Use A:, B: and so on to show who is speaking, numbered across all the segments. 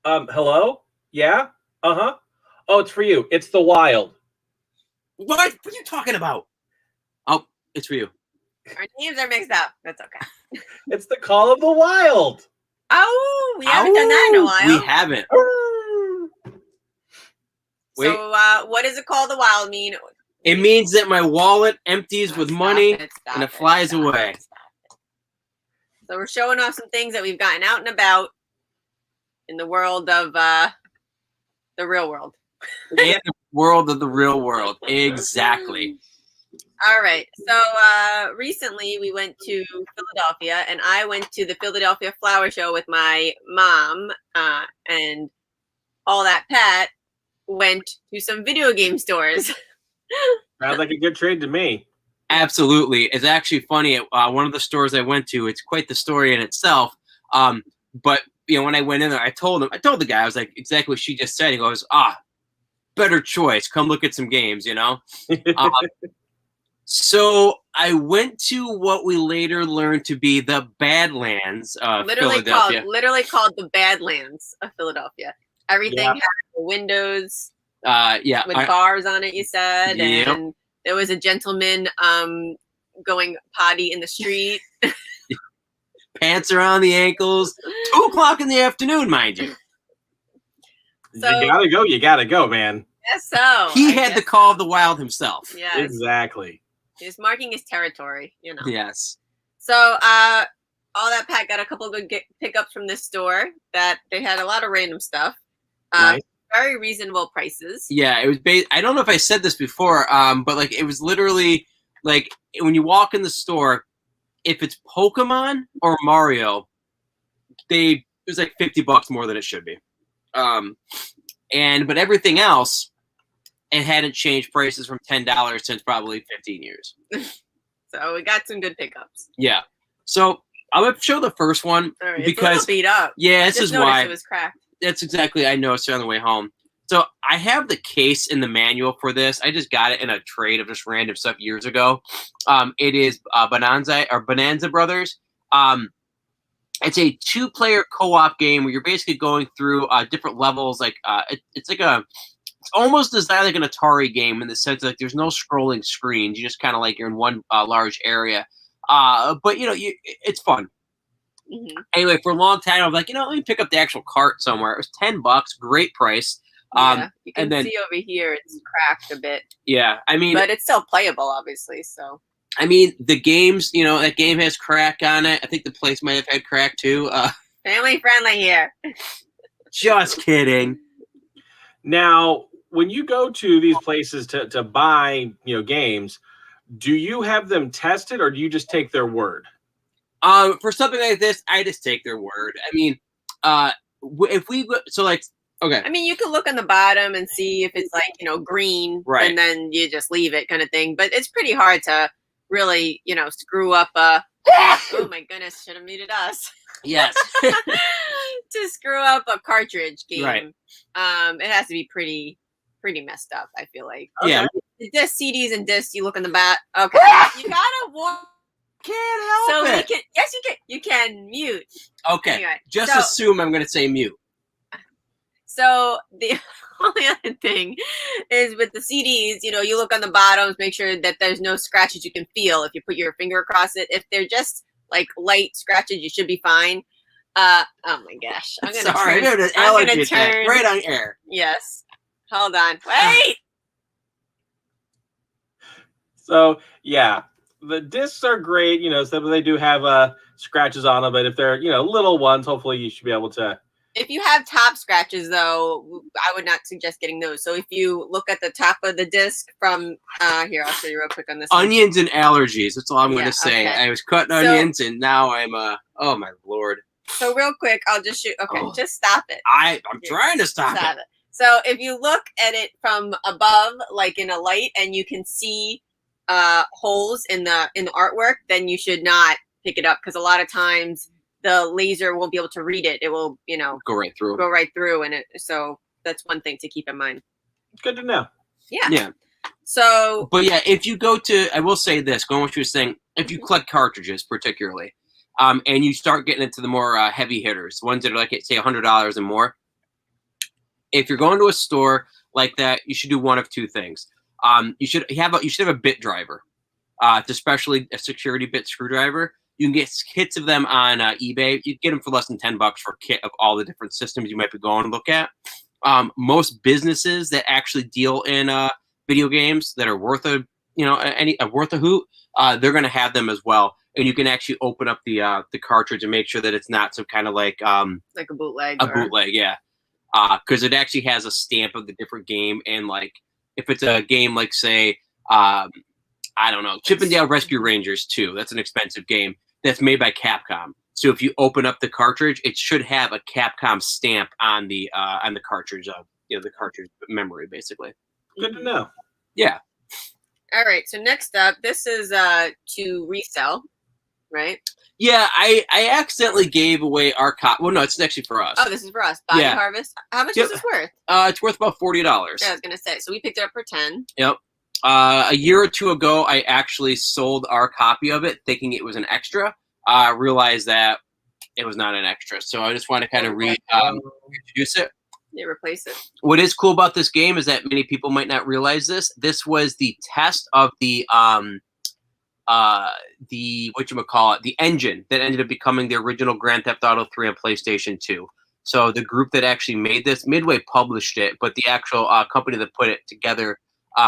A: Hello? Yeah? Uh-huh. Oh, it's for you. It's the wild.
B: What are you talking about? Oh, it's for you.
C: Our names are mixed up. That's okay.
A: It's the call of the wild.
C: Oh, we haven't done that in a while.
B: We haven't. Wait.
C: So, what does it call the wild mean?
B: It means that my wallet empties with money and it flies away.
C: So we're showing off some things that we've gotten out and about in the world of the real world.
B: In the world of the real world. Exactly.
C: All right. So recently we went to Philadelphia, and I went to the Philadelphia Flower Show with my mom, and AllThatPat went to some video game stores.
A: Sounds like a good trade to me.
B: Absolutely. It's actually funny. At one of the stores I went to, it's quite the story in itself. But when I went in there, I told the guy, I was like, exactly what she just said. He goes, better choice. Come look at some games, So I went to what we later learned to be the Badlands of Philadelphia.
C: Literally called the Badlands of Philadelphia. Everything had windows with bars on it, you said.
B: Yep.
C: And there was a gentleman going potty in the street.
B: Pants around the ankles. 2 o'clock in the afternoon, mind you.
A: So, you gotta go, man.
C: Yes, so.
B: He had the call of the wild himself.
C: Yes.
A: Exactly.
C: He's marking his territory,
B: Yes.
C: So, AllThatPat got a couple of good pickups from this store that they had a lot of random stuff.
A: Nice.
C: Very reasonable prices.
B: Yeah, it was I don't know if I said this before, but it was literally when you walk in the store, if it's Pokemon or Mario, it was like $50 more than it should be. But everything else, it hadn't changed prices from $10 since probably 15 years.
C: So we got some good pickups.
B: Yeah. So I'm gonna show the first one because
C: it's a little beat up.
B: Yeah, this is why
C: it was cracked.
B: That's exactly. I noticed it on the way home. So I have the case in the manual for this. I just got it in a trade of just random stuff years ago. It is Bonanza Brothers. It's a 2-player co-op game where you're basically going through different levels. It's almost designed like an Atari game in the sense that there's no scrolling screens. You just kind of you're in one large area. But it's fun.
C: Mm-hmm.
B: Anyway, for a long time, I was like, let me pick up the actual cart somewhere. It was $10, great price.
C: You can see over here it's cracked a bit.
B: Yeah,
C: but it's still playable, obviously. So
B: the games, that game has crack on it. I think the place might have had crack too.
C: Family friendly here.
B: Just kidding.
A: Now, when you go to these places to buy, games, do you have them tested or do you just take their word?
B: For something like this, I just take their word. If we okay.
C: You can look on the bottom and see if it's green,
B: right,
C: and then you just leave it, kind of thing. But it's pretty hard to really, screw up a. Oh my goodness! Should have muted us.
B: Yes.
C: To screw up a cartridge game,
B: right?
C: It has to be pretty messed up. I feel like.
B: Okay. Yeah.
C: The disc CDs and discs. You look in the back. Okay. You gotta walk.
B: Can't help it.
C: Yes, you can. You can mute.
B: Okay. Anyway, just assume I'm going to say mute.
C: So the only other thing is with the CDs, you look on the bottoms, make sure that there's no scratches you can feel if you put your finger across it. If they're just light scratches, you should be fine. Oh my gosh. I'm gonna turn
B: right on air.
C: Yes. Hold on. Wait.
A: So yeah. The discs are great, so they do have scratches on them, but if they're, little ones, hopefully you should be able to.
C: If you have top scratches, though, I would not suggest getting those. So if you look at the top of the disc from here, I'll show you real quick on this.
B: Onions and allergies. That's all I'm going to say. Okay. I was cutting onions, and now I'm oh my Lord.
C: So real quick, I'll just shoot. Okay, just stop it.
B: I'm trying to stop it.
C: So if you look at it from above, like in a light, and you can see holes in the artwork, then you should not pick it up, because a lot of times the laser won't be able to read it. It will,
B: go right
C: through, and so that's one thing to keep in mind.
A: Good to know.
B: Yeah.
C: So,
B: but yeah, if you go to, I will say this, going what you were saying, if you collect cartridges particularly, and you start getting into the more heavy hitters, ones that are say $100 and more, if you're going to a store like that, you should do one of two things. You should have a bit driver. Especially a security bit screwdriver. You can get kits of them on eBay. You can get them for less than $10 for a kit of all the different systems you might be going to look at. Most businesses that actually deal in video games that are worth a hoot, they're going to have them as well. And you can actually open up the cartridge and make sure that it's not some kind of like a
C: bootleg.
B: Bootleg, yeah. Because it actually has a stamp of the different game, and like if it's a game like say. I don't know, Chip 'n Dale Rescue Rangers 2. That's an expensive game that's made by Capcom. So if you open up the cartridge, it should have a Capcom stamp on the cartridge of the cartridge memory, basically.
A: Good to know.
B: Yeah.
C: All right. So next up, this is to resell, right?
B: Yeah, I accidentally gave away our copy. Well, no, it's actually for us.
C: Oh, this is for us. Body
B: Yeah.
C: Harvest. How much is this worth?
B: It's worth about $40.
C: Yeah, I was gonna say. So we picked it up for 10.
B: Yep. A year or two ago, I actually sold our copy of it, thinking it was an extra. I realized that it was not an extra, so I just want to kind of reintroduce it.
C: Yeah, replace it.
B: What is cool about this game is that many people might not realize this. This was the test of the engine that ended up becoming the original Grand Theft Auto 3 on PlayStation 2. So the group that actually made this, Midway published it, but the actual company that put it together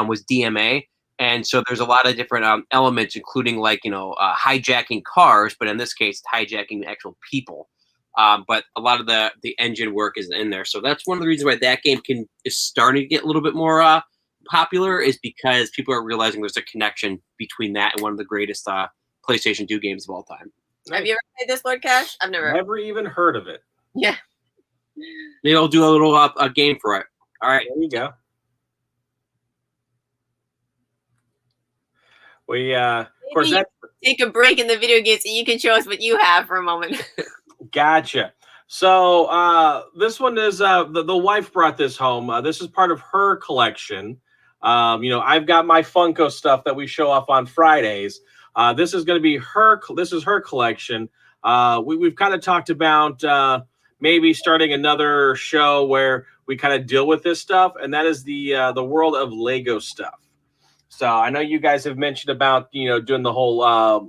B: was DMA. And so there's a lot of different elements, including like, hijacking cars, but in this case, hijacking actual people. But a lot of the engine work is in there. So that's one of the reasons why that game is starting to get a little bit more popular, is because people are realizing there's a connection between that and one of the greatest PlayStation 2 games of all time.
C: Have you ever played this, Lord Cash? I've never
A: even heard of it.
C: Yeah.
B: Maybe I'll do a little a game for it. All right.
A: There you go. We of course
C: take a break in the video games and you can show us what you have for a moment.
A: Gotcha. So this one is the wife brought this home. This is part of her collection. I've got my Funko stuff that we show off on Fridays. This is going to be her. This is her collection. We've kind of talked about maybe starting another show where we kind of deal with this stuff, and that is the world of Lego stuff. So I know you guys have mentioned about doing the whole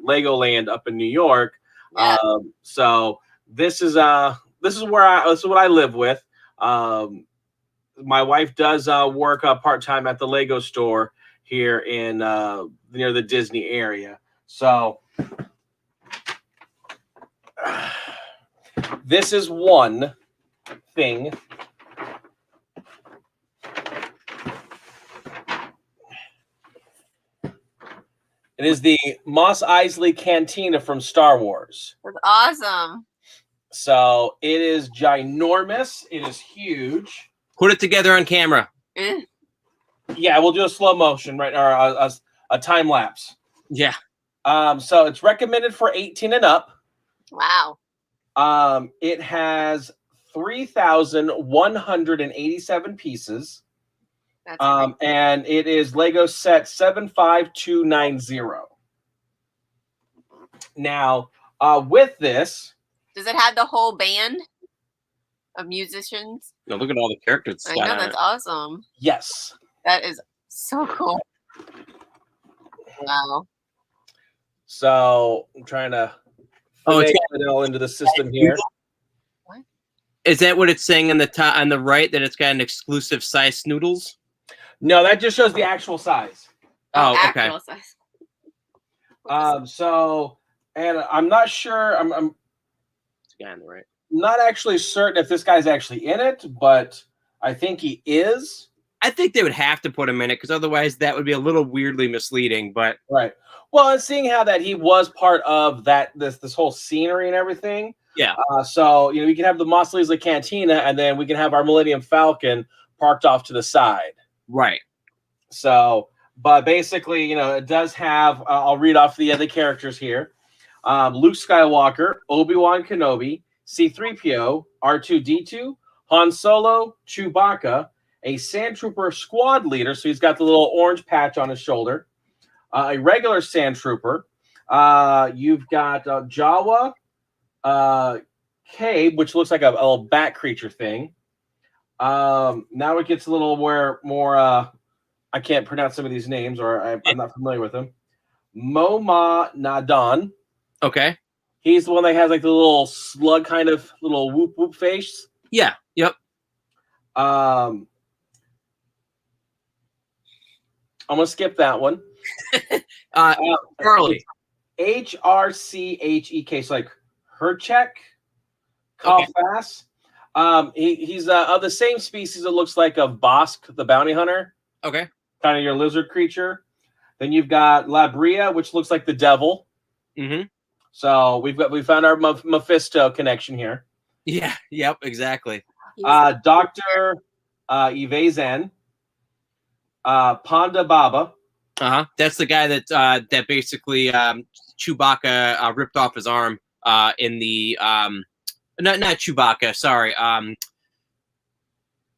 A: Legoland up in New York.
C: Yeah.
A: So this is what I live with. My wife does work part-time at the Lego store here in near the Disney area. So this is one thing. It is the Mos Eisley Cantina from Star Wars.
C: That's awesome.
A: So it is ginormous. It is huge.
B: Put it together on camera.
A: Yeah, we'll do a slow motion, right? Or a time lapse.
B: Yeah.
A: So it's recommended for 18 and up.
C: Wow.
A: It has 3,187 pieces.
C: That's
A: and it is Lego set 75290. Now, with this,
C: does it have the whole band of musicians?
B: No, look at all the characters.
C: I know, that's awesome.
A: Yes.
C: That is so cool. Wow.
A: So I'm trying to
B: it's
A: it all into the system here.
C: What?
B: Is that what it's saying on the top on the right, that it's got an exclusive size Snoodles?
A: No, that just shows the actual size.
B: Oh, okay.
C: Actual size.
A: So, and I'm not sure. I'm
B: It's the guy on the right.
A: not actually certain if this guy's actually in it, but I think he is.
B: I think they would have to put him in it, because otherwise that would be a little weirdly misleading. But
A: Right. Well, and seeing how that he was part of this whole scenery and everything.
B: yeah,
A: So we can have the Mos Eisley Cantina, and then we can have our Millennium Falcon parked off to the side.
B: right.
A: So, but basically, it does have. I'll read off the other characters here: Luke Skywalker, Obi-Wan Kenobi, C-3PO, R2-D2, Han Solo, Chewbacca, a Sand Trooper squad leader. So he's got the little orange patch on his shoulder. A regular Sand Trooper. You've got Jawa, Cabe, which looks like a little bat creature thing. Now it gets a little more. I can't pronounce some of these names, or I'm not familiar with them. Moma Nadon.
B: Okay.
A: He's the one that has like the little slug kind of little whoop whoop face.
B: Yeah. Yep.
A: I'm gonna skip that one.
B: Charlie.
A: HRCHEK. So like Herchek.
B: Okay.
A: Kalfas. He's of the same species. It looks like of Bosk, the bounty hunter.
B: Okay.
A: Kind of your lizard creature. Then you've got Labria, which looks like the devil.
B: Mm-hmm.
A: So we found our Mephisto connection here.
B: Yeah. Yep. Exactly.
A: Dr. Ivezen. Panda Baba.
B: That's the guy that basically Chewbacca ripped off his arm in the not Chewbacca. Sorry.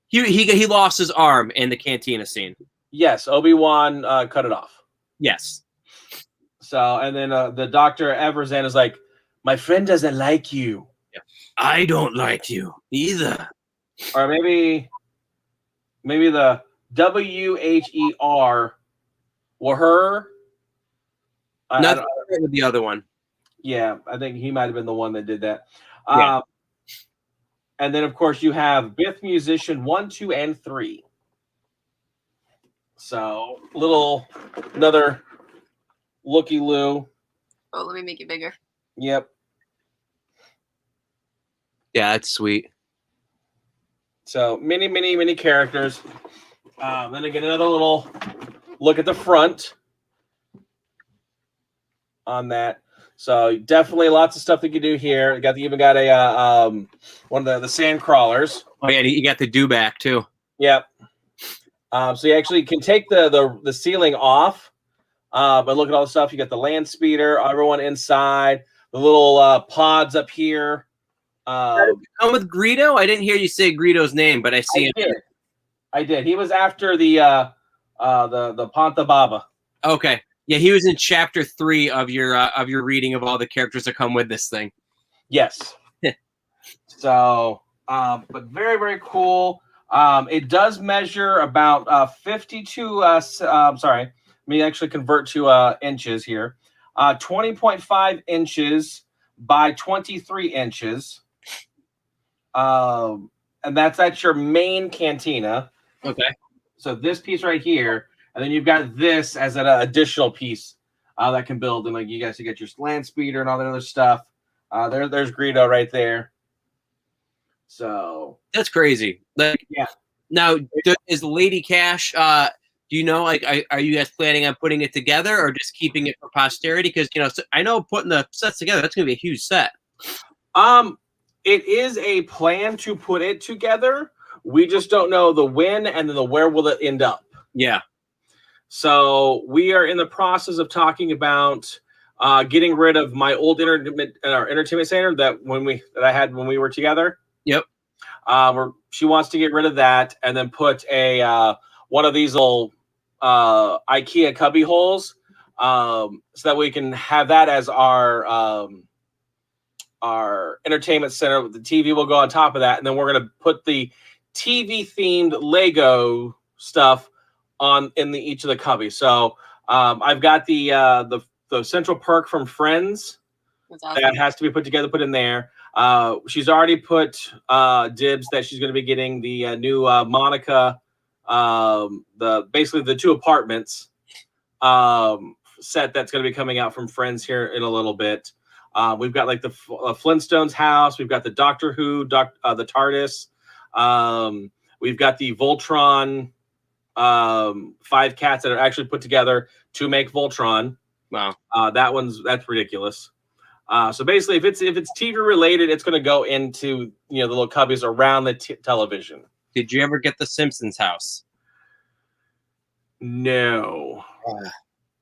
B: He lost his arm in the cantina scene.
A: Yes, Obi-Wan cut it off.
B: Yes.
A: So, and then the Dr. Everzen is like, my friend doesn't like you.
B: Yeah. I don't like you either.
A: Or maybe the WHER were her.
B: Nothing with the other one.
A: Yeah, I think he might have been the one that did that.
B: Yeah.
A: And then, of course, you have Bith Musician 1, 2, and 3. So, another looky-loo.
C: Oh, let me make it bigger.
A: Yep.
B: Yeah, that's sweet.
A: So, many characters. Then again, another little look at the front on that. So definitely lots of stuff that you do here. Even got a one of the sand crawlers.
B: Oh yeah, you got the dewback too.
A: Yep. So you actually can take the ceiling off, but look at all the stuff. You got the land speeder, everyone inside, the little pods up here.
B: Come with Greedo? I didn't hear you say Greedo's name, but I see him.
A: I did. He was after the Panta Baba.
B: Okay. Yeah, he was in chapter 3 of your reading of all the characters that come with this thing.
A: Yes. So, but very, very cool. It does measure about 52. Sorry, let me actually convert to inches here. 20.5 inches by 23 inches. And that's your main cantina.
B: Okay.
A: So this piece right here. And then you've got this as an additional piece that can build. And like you get your land speeder and all that other stuff. There's Greedo right there. So
B: that's crazy. Like,
A: yeah.
B: Now, is Lady Cash? Do you know? Like, are you guys planning on putting it together or just keeping it for posterity? Because I know putting the sets together, that's going to be a huge set.
A: It is a plan to put it together. We just don't know the when and then the where will it end up.
B: Yeah.
A: So we are in the process of talking about getting rid of my old entertainment center that I had when we were together.
B: Yep.
A: She wants to get rid of that and then put a one of these little IKEA cubby holes, so that we can have that as our entertainment center. The TV will go on top of that, and then we're gonna put the TV themed Lego stuff in each of the cubbies. So I've got the Central Perk from Friends. That's awesome. That has to be put together, put in there. She's already put dibs that she's going to be getting the new Monica, basically the 2 apartments set that's going to be coming out from Friends here in a little bit. We've got like the Flintstones house. We've got the Doctor Who, the TARDIS. We've got the Voltron 5 cats that are actually put together to make Voltron.
B: Wow.
A: That's ridiculous. So basically, if it's TV related, it's going to go into the little cubbies around the television.
B: Did you ever get the Simpsons house?
A: No.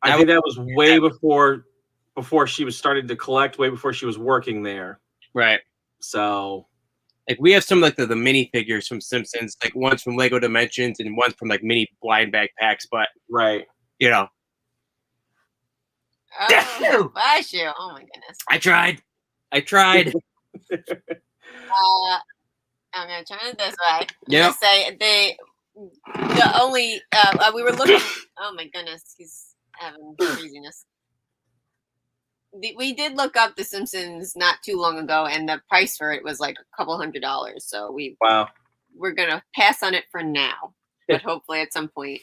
A: I think that was way before she was starting to collect, way before she was working there.
B: Right.
A: So,
B: like, we have some like the mini figures from Simpsons, like one's from Lego Dimensions and one's from like mini blind bag packs, but
A: right.
C: Oh, bless you. Oh my goodness.
B: I tried.
C: I'm gonna turn it this way.
B: Yep.
C: Say the only we were looking. Oh my goodness, he's having craziness. We did look up The Simpsons not too long ago, and the price for it was like a couple $100. So we're gonna pass on it for now, but hopefully at some point,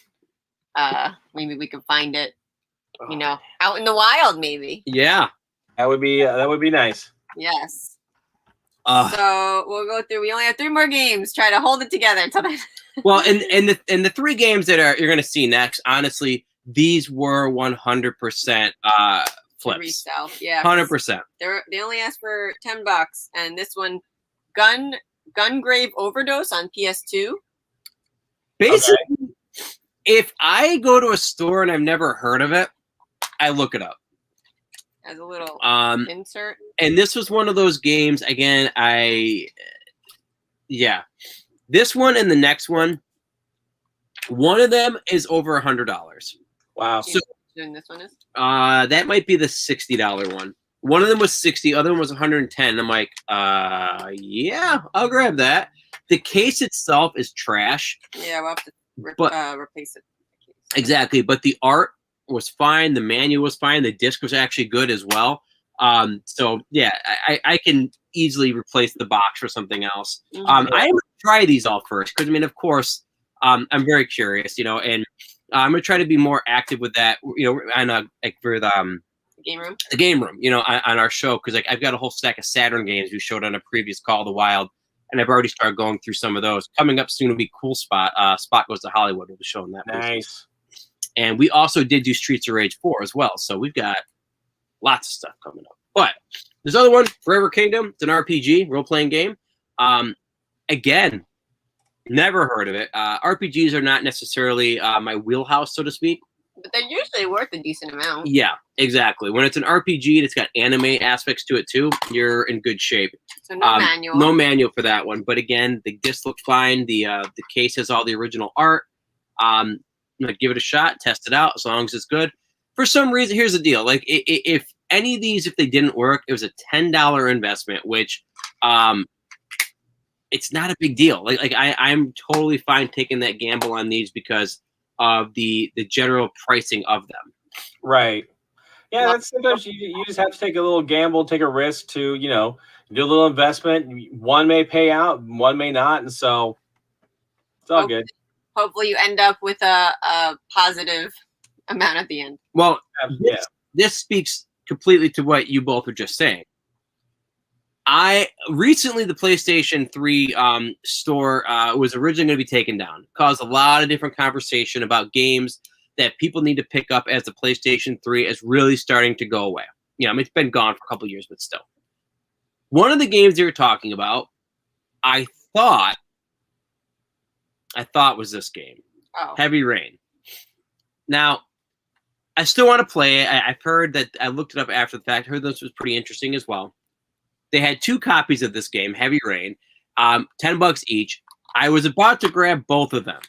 C: maybe we can find it. You know, out in the wild, maybe.
B: Yeah,
A: that would be nice.
C: Yes. So we'll go through. We only have 3 more games. Try to hold it together until then.
B: Well, and the 3 games that you're going to see next, honestly, these were 100% flips.
C: Resell, yeah,
B: 100%.
C: They only asked for $10, and this one, Gungrave Overdose on PS2.
B: Basically, if I go to a store and I've never heard of it, I look it up.
C: As a little insert.
B: And this was one of those games, again, this one and the next one of them is over $100.
A: Wow.
C: So this one is?
B: That might be the $60 one. One of them was $60, other one was $110. I'm like, yeah, I'll grab that. The case itself is trash.
C: Yeah, we'll have to replace it.
B: Exactly, but the art was fine. The manual was fine. The disc was actually good as well. So yeah, I can easily replace the box for something else. I'm gonna try these all first because I mean, of course, I'm very curious, you know, and I'm gonna try to be more active with that, you know, on like for the game room, you know, on our show because like I've got a whole stack of Saturn games we showed on a previous Call of the Wild, and I've already started going through some of those. Coming up soon will be Cool Spot. Spot Goes to Hollywood. We'll be showing that.
A: Nice.
B: And we also did do Streets of Rage 4 as well. So we've got lots of stuff coming up. But this other one, Forever Kingdom, it's an RPG, role-playing game. Again, never heard of it. RPGs are not necessarily my wheelhouse, so to speak.
C: But they're usually worth a decent amount.
B: Yeah, exactly. When it's an RPG and it's got anime aspects to it too, you're in good shape.
C: So no manual.
B: No manual for that one. But again, the disc looked fine. The case has all the original art. Give it a shot, test it out as long as it's good. For some reason, here's the deal. Like if any of these, if they didn't work, it was a $10 investment, which it's not a big deal. Like I'm totally fine taking that gamble on these because of the general pricing of them.
A: Right. Yeah, that's sometimes you just have to take a little gamble, take a risk to, you know, do a little investment. One may pay out, one may not, and so it's all good.
C: Hopefully you end up with a positive amount at the end.
B: Well, this speaks completely to what you both were just saying. Recently the PlayStation 3 store was originally going to be taken down. Caused a lot of different conversation about games that people need to pick up as the PlayStation 3 is really starting to go away. You know, I mean, it's been gone for a couple of years, but still. One of the games they were talking about, I thought was this game, Heavy Rain. Now, I still want to play it. I've heard that, I looked it up after the fact, heard this was pretty interesting as well. They had 2 copies of this game, Heavy Rain, $10 each. I was about to grab both of them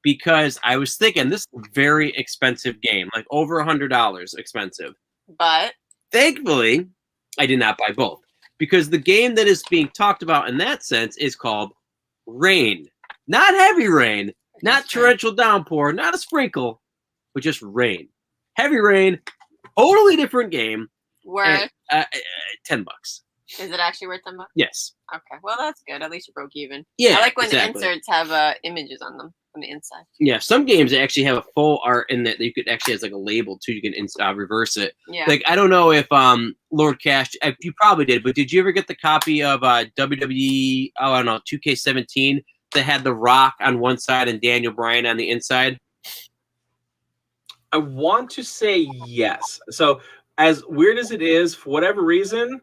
B: because I was thinking this is a very expensive game, like over $100 expensive.
C: But
B: thankfully, I did not buy both because the game that is being talked about in that sense is called Rain. Not Heavy Rain, not torrential downpour, not a sprinkle, but just rain. Heavy Rain, totally different game.
C: Worth
B: $10.
C: Is it actually worth $10?
B: Yes.
C: Okay, well that's good. At least you broke even.
B: Yeah,
C: I like when
B: exactly.
C: inserts have images on them on the inside.
B: Yeah, some games actually have a full art in that you could actually has like a label too. You can reverse it.
C: Yeah.
B: Like I don't know if Lord Cash, you probably did, but did you ever get the copy of WWE? Oh, I don't know, 2K17 that had The Rock on one side and Daniel Bryan on the inside?
A: I want to say yes. So as weird as it is, for whatever reason,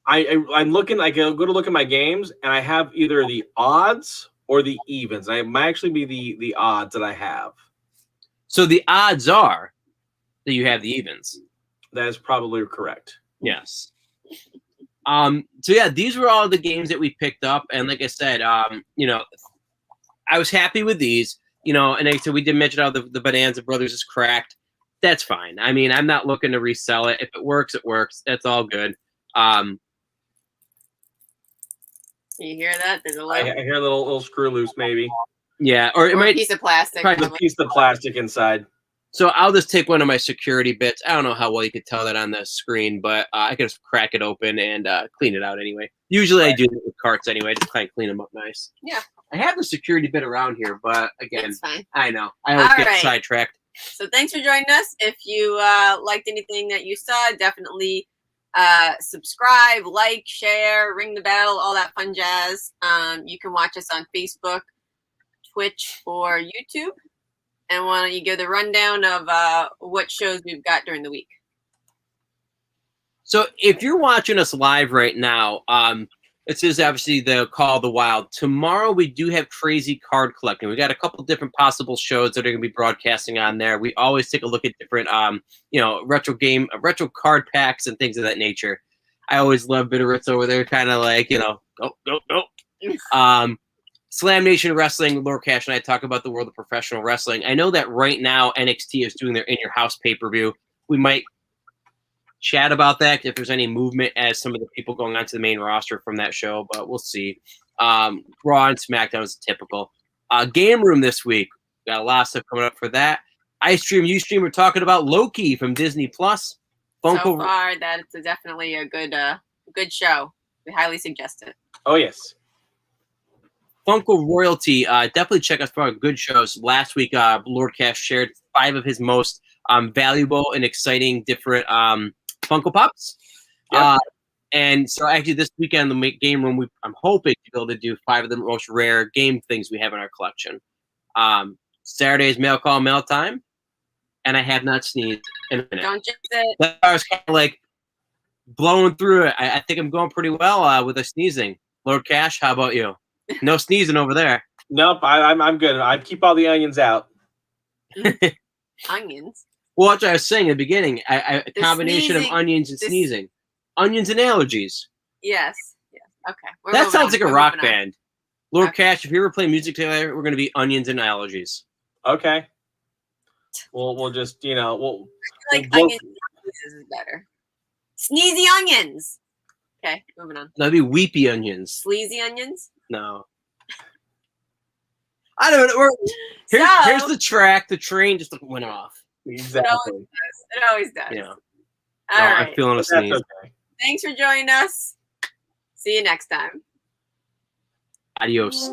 A: I'm looking. I go to look at my games, and I have either the odds or the evens. I might actually be the odds that I have.
B: So the odds are that you have the evens.
A: That is probably correct.
B: Yes. So yeah, these were all the games that we picked up, and like I said, you know, I was happy with these. You know, and like I said, we did mention how the Bonanza Brothers is cracked. That's fine. I mean, I'm not looking to resell it. If it works, it works. That's all good.
C: You hear that? There's a
A: I
C: little,
A: hear a little screw loose, maybe.
B: Yeah, or it
C: or a
B: might.
C: piece of plastic.
B: probably
A: There's a piece of plastic inside.
B: So I'll just take one of my security bits. I don't know how well you could tell that on the screen, but I can just crack it open and clean it out anyway. Usually I do it with carts anyway. Just kind of clean them up nice.
C: Yeah.
B: I have the security bit around here, but again,
C: It's fine.
B: I know. I always
C: All
B: get
C: right.
B: sidetracked.
C: So thanks for joining us. If you liked anything that you saw, definitely subscribe, like, share, ring the bell, all that fun jazz. You can watch us on Facebook, Twitch, or YouTube. And why don't you give the rundown of what shows we've got during the week?
B: So if you're watching us live right now, this is obviously the Call of the Wild. Tomorrow we do have Crazy Card Collecting. We got a couple different possible shows that are going to be broadcasting on there. We always take a look at different, retro card packs and things of that nature. I always love BitOfRits over there, kind of like, go. Slam Nation Wrestling, Lord Cash and I talk about the world of professional wrestling. I know that right now NXT is doing their In Your House pay-per-view. We might chat about that if there's any movement as some of the people going onto the main roster from that show, but we'll see. Raw and SmackDown is typical. Game Room this week. Got a lot of stuff coming up for that. Ustream, we're talking about Loki from Disney Plus.
C: So far, that's definitely a good show. We highly suggest it.
A: Oh, yes.
B: Funko Royalty, definitely check us for good shows. Last week, Lord Cash shared 5 of his most valuable and exciting different Funko Pops.
A: Yep.
B: And so actually this weekend, the Game Room, I'm hoping to be able to do 5 of the most rare game things we have in our collection. Saturday is mail call, mail time, and I have not sneezed in a minute.
C: Don't jinx it.
B: But I was kind of like blowing through it. I think I'm going pretty well with the sneezing. Lord Cash, how about you? No sneezing over there.
A: Nope, I'm good. I keep all the onions out.
C: Onions.
B: Well, what I was saying in the beginning, a
C: The
B: combination
C: sneezing-
B: of onions and sneezing. Onions and allergies.
C: Yes. Okay.
B: That sounds like a rock
C: moving on.
B: band. Lord
C: Okay.
B: Cash, if you ever play music together, we're going to be onions and allergies.
A: Okay. We'll just, we'll
C: I like
A: we'll
C: onions. This is better. Sneezy onions. Okay, moving on.
B: That'd be weepy onions.
C: Sleazy onions.
B: No. I don't know. Here's the track. The train just went off.
A: exactly.
C: It always does.
B: Yeah.
C: All
B: No,
C: right.
B: I'm feeling a
A: That's
B: sneeze.
A: okay.
C: Thanks for joining us. See you next time.
B: Adios.